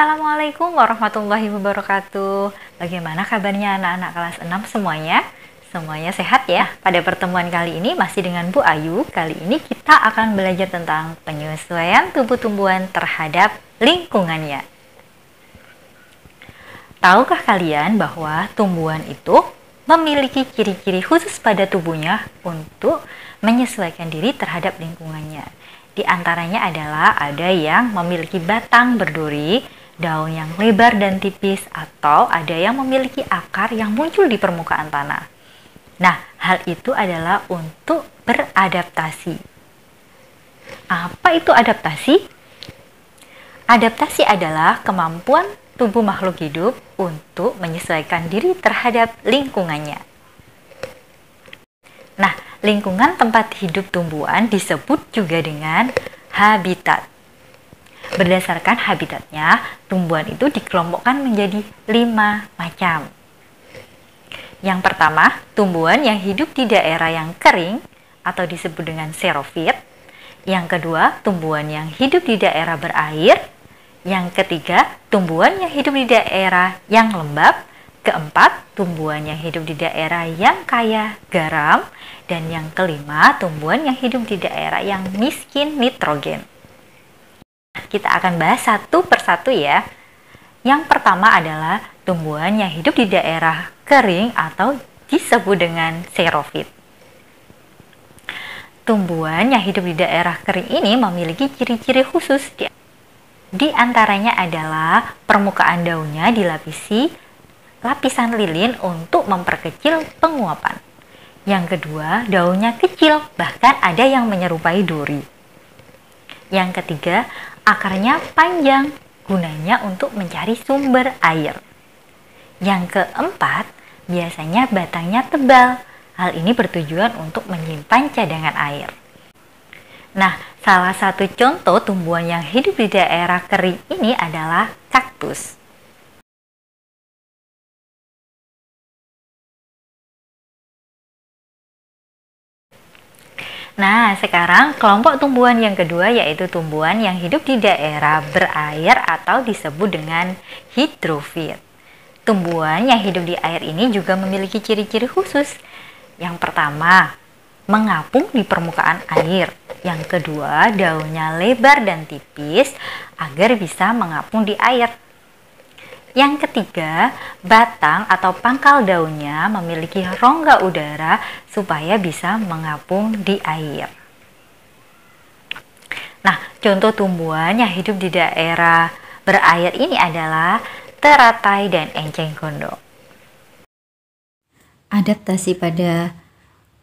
Assalamualaikum warahmatullahi wabarakatuh. Bagaimana kabarnya anak-anak kelas 6 semuanya? Semuanya sehat ya? Pada pertemuan kali ini masih dengan Bu Ayu. Kali ini kita akan belajar tentang penyesuaian tubuh tumbuhan terhadap lingkungannya. Tahukah kalian bahwa tumbuhan itu memiliki ciri-ciri khusus pada tubuhnya untuk menyesuaikan diri terhadap lingkungannya? Di antaranya adalah ada yang memiliki batang berduri, daun yang lebar dan tipis, atau ada yang memiliki akar yang muncul di permukaan tanah. Nah, hal itu adalah untuk beradaptasi. Apa itu adaptasi? Adaptasi adalah kemampuan tubuh makhluk hidup untuk menyesuaikan diri terhadap lingkungannya. Nah, lingkungan tempat hidup tumbuhan disebut juga dengan habitat. Berdasarkan habitatnya, tumbuhan itu dikelompokkan menjadi 5 macam. Yang pertama, tumbuhan yang hidup di daerah yang kering atau disebut dengan xerofit. Yang kedua, tumbuhan yang hidup di daerah berair. Yang ketiga, tumbuhan yang hidup di daerah yang lembab. Keempat, tumbuhan yang hidup di daerah yang kaya garam. Dan yang kelima, tumbuhan yang hidup di daerah yang miskin nitrogen. Kita akan bahas satu persatu ya. Yang pertama adalah tumbuhan yang hidup di daerah kering atau disebut dengan xerofit. Tumbuhan yang hidup di daerah kering ini memiliki ciri-ciri khusus. Di antaranya adalah permukaan daunnya dilapisi lapisan lilin untuk memperkecil penguapan. Yang kedua, daunnya kecil, bahkan ada yang menyerupai duri. Yang ketiga, akarnya panjang, gunanya untuk mencari sumber air. Yang keempat, biasanya batangnya tebal. Hal ini bertujuan untuk menyimpan cadangan air. Nah, salah satu contoh tumbuhan yang hidup di daerah kering ini adalah kaktus. Nah, sekarang kelompok tumbuhan yang kedua yaitu tumbuhan yang hidup di daerah berair atau disebut dengan hidrofit. Tumbuhan yang hidup di air ini juga memiliki ciri-ciri khusus. Yang pertama, mengapung di permukaan air. Yang kedua, daunnya lebar dan tipis agar bisa mengapung di air. Yang ketiga, batang atau pangkal daunnya memiliki rongga udara supaya bisa mengapung di air. Nah, contoh tumbuhan yang hidup di daerah berair ini adalah teratai dan enceng gondok. Adaptasi pada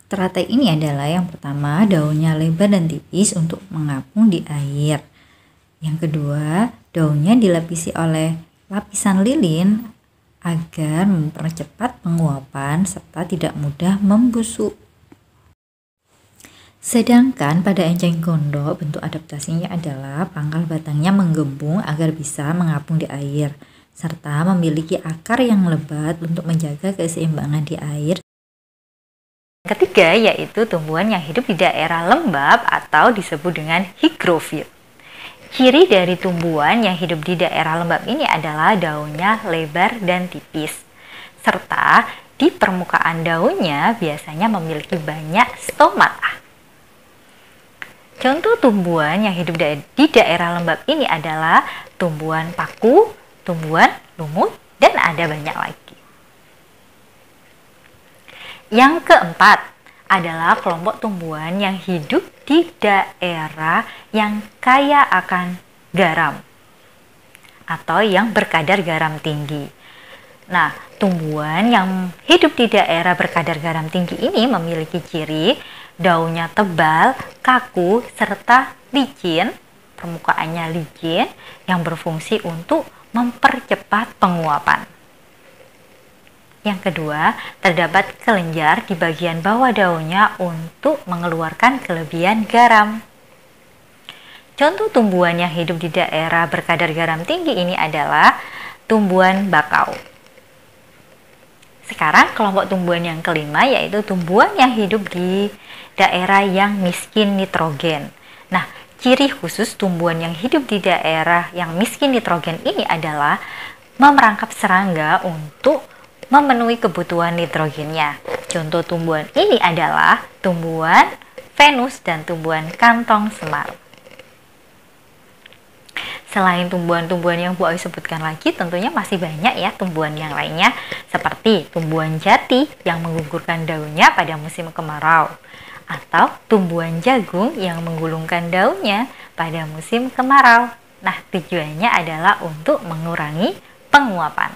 teratai ini adalah yang pertama, daunnya lebar dan tipis untuk mengapung di air. Yang kedua, daunnya dilapisi oleh lapisan lilin agar mempercepat penguapan serta tidak mudah membusuk. Sedangkan pada enceng gondok, bentuk adaptasinya adalah pangkal batangnya menggembung agar bisa mengapung di air, serta memiliki akar yang lebat untuk menjaga keseimbangan di air. Ketiga yaitu tumbuhan yang hidup di daerah lembab atau disebut dengan higrofit. Ciri dari tumbuhan yang hidup di daerah lembab ini adalah daunnya lebar dan tipis, serta di permukaan daunnya biasanya memiliki banyak stomata. Contoh tumbuhan yang hidup di daerah lembab ini adalah tumbuhan paku, tumbuhan lumut, dan ada banyak lagi. Yang keempat adalah kelompok tumbuhan yang hidup di daerah yang kaya akan garam atau yang berkadar garam tinggi. Nah, tumbuhan yang hidup di daerah berkadar garam tinggi ini memiliki ciri daunnya tebal, kaku, serta licin, permukaannya licin yang berfungsi untuk mempercepat penguapan. Yang kedua, terdapat kelenjar di bagian bawah daunnya untuk mengeluarkan kelebihan garam. Contoh tumbuhan yang hidup di daerah berkadar garam tinggi ini adalah tumbuhan bakau. Sekarang kelompok tumbuhan yang kelima yaitu tumbuhan yang hidup di daerah yang miskin nitrogen. Nah, ciri khusus tumbuhan yang hidup di daerah yang miskin nitrogen ini adalah memerangkap serangga untuk memenuhi kebutuhan nitrogennya. Contoh tumbuhan ini adalah tumbuhan Venus dan tumbuhan kantong semar. Selain tumbuhan-tumbuhan yang Bu Ayu sebutkan lagi, tentunya masih banyak ya tumbuhan yang lainnya, seperti tumbuhan jati yang menggugurkan daunnya pada musim kemarau, atau tumbuhan jagung yang menggulungkan daunnya pada musim kemarau. Nah, tujuannya adalah untuk mengurangi penguapan.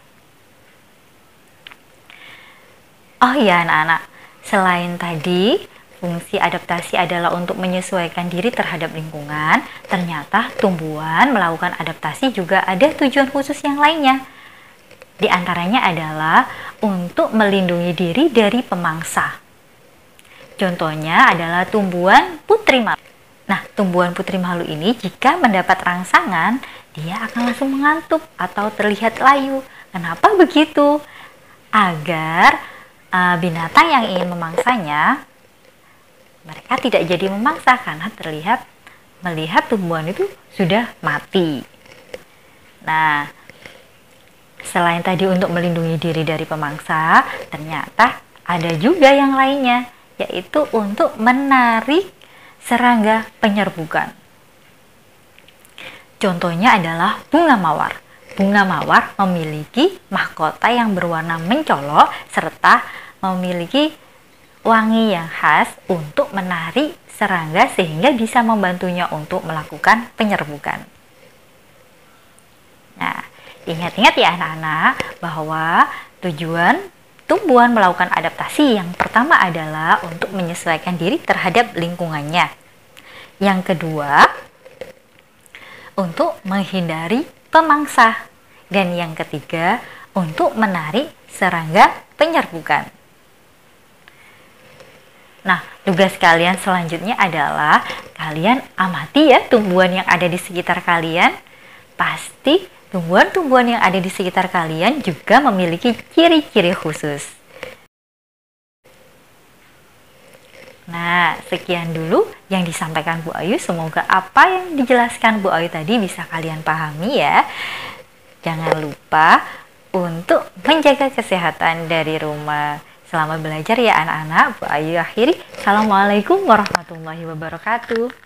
Oh ya anak-anak, selain tadi fungsi adaptasi adalah untuk menyesuaikan diri terhadap lingkungan, ternyata tumbuhan melakukan adaptasi juga ada tujuan khusus yang lainnya. Di antaranya adalah untuk melindungi diri dari pemangsa. Contohnya adalah tumbuhan putri malu. Nah, tumbuhan putri malu ini jika mendapat rangsangan, dia akan langsung mengantuk atau terlihat layu. Kenapa begitu? Agar binatang yang ingin memangsanya, mereka tidak jadi memangsa karena melihat tumbuhan itu sudah mati. Nah, selain tadi untuk melindungi diri dari pemangsa, ternyata ada juga yang lainnya, yaitu untuk menarik serangga penyerbukan. Contohnya adalah bunga mawar. Bunga mawar memiliki mahkota yang berwarna mencolok serta memiliki wangi yang khas untuk menarik serangga sehingga bisa membantunya untuk melakukan penyerbukan. Nah, ingat-ingat ya anak-anak bahwa tujuan tumbuhan melakukan adaptasi yang pertama adalah untuk menyesuaikan diri terhadap lingkungannya. Yang kedua, untuk menghindari pemangsa. Dan yang ketiga, untuk menarik serangga penyerbukan. Nah, tugas kalian selanjutnya adalah kalian amati ya tumbuhan yang ada di sekitar kalian. Pasti tumbuhan-tumbuhan yang ada di sekitar kalian juga memiliki ciri-ciri khusus. Nah, sekian dulu yang disampaikan Bu Ayu. Semoga apa yang dijelaskan Bu Ayu tadi bisa kalian pahami ya. Jangan lupa untuk menjaga kesehatan dari rumah. Selamat belajar ya anak-anak. Bu Ayu akhiri. Assalamualaikum warahmatullahi wabarakatuh.